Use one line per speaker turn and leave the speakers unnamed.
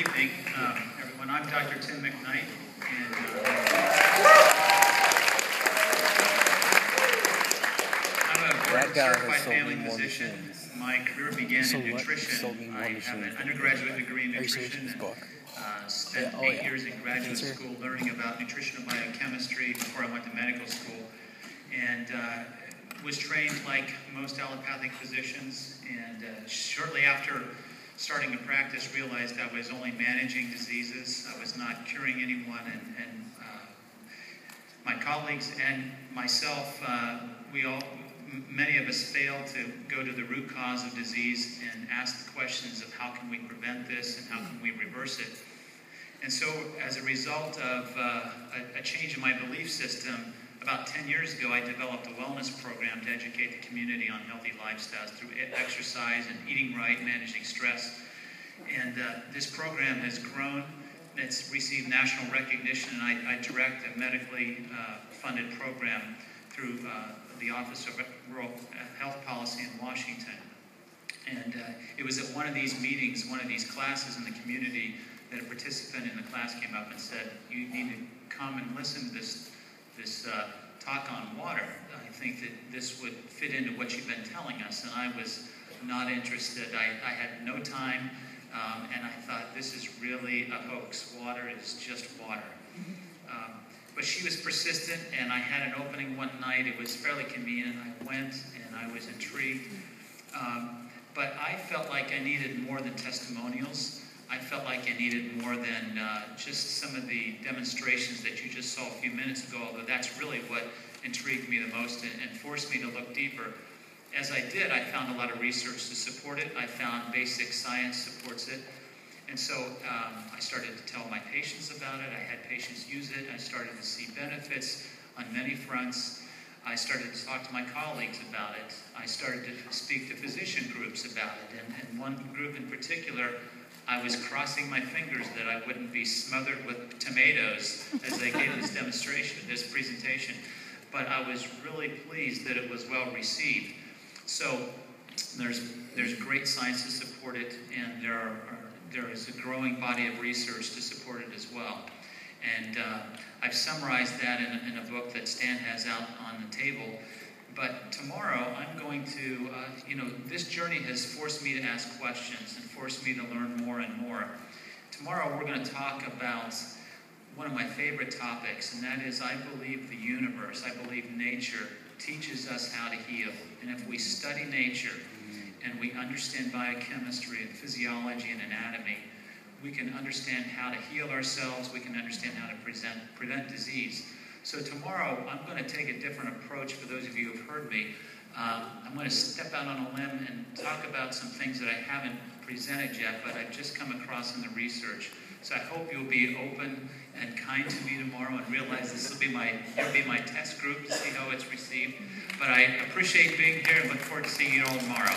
evening, everyone. I'm Dr. Tim McKnight, and I'm a board-certified family physician. My career began in nutrition. I have an undergraduate degree in nutrition and spent 8 years in graduate school learning about nutritional biochemistry before I went to medical school, and was trained like most allopathic physicians, and shortly after starting to practice realized I was only managing diseases. I was not curing anyone, and my colleagues and myself, many of us failed to go to the root cause of disease and ask the questions of how can we prevent this and how can we reverse it. And so as a result of a change in my belief system, about 10 years ago, I developed a wellness program to educate the community on healthy lifestyles through exercise and eating right, managing stress. And this program has grown. It's received national recognition, and I direct a medically funded program through the Office of Rural Health Policy in Washington. And it was at one of these meetings, one of these classes in the community, that a participant in the class came up and said, "You need to come and listen to this talk on water. I think that this would fit into what you've been telling us." And I was not interested. I had no time, and I thought, this is really a hoax. Water is just water. But she was persistent, and I had an opening one night. It was fairly convenient. I went, and I was intrigued. But I felt like I needed more than testimonials. I felt like I needed more than just some of the demonstrations that you just saw a few minutes ago, although that's really what intrigued me the most and forced me to look deeper. As I did, I found a lot of research to support it. I found basic science supports it. And so I started to tell my patients about it. I had patients use it. I started to see benefits on many fronts. I started to talk to my colleagues about it. I started to speak to physician groups about it. And one group in particular, I was crossing my fingers that I wouldn't be smothered with tomatoes as I gave this demonstration, this presentation. But I was really pleased that it was well received. So there's great science to support it, and there is a growing body of research to support it as well. And I've summarized that in a book that Stan has out on the table. But tomorrow, I'm going to, this journey has forced me to ask questions and forced me to learn more and more. Tomorrow, we're going to talk about one of my favorite topics, and that is I believe the universe, I believe nature teaches us how to heal. And if we study nature and we understand biochemistry and physiology and anatomy, we can understand how to heal ourselves, we can understand how to prevent disease. So tomorrow, I'm going to take a different approach for those of you who have heard me. I'm going to step out on a limb and talk about some things that I haven't presented yet, but I've just come across in the research. So I hope you'll be open and kind to me tomorrow and realize this will be my test group to see how it's received. But I appreciate being here and look forward to seeing you all tomorrow.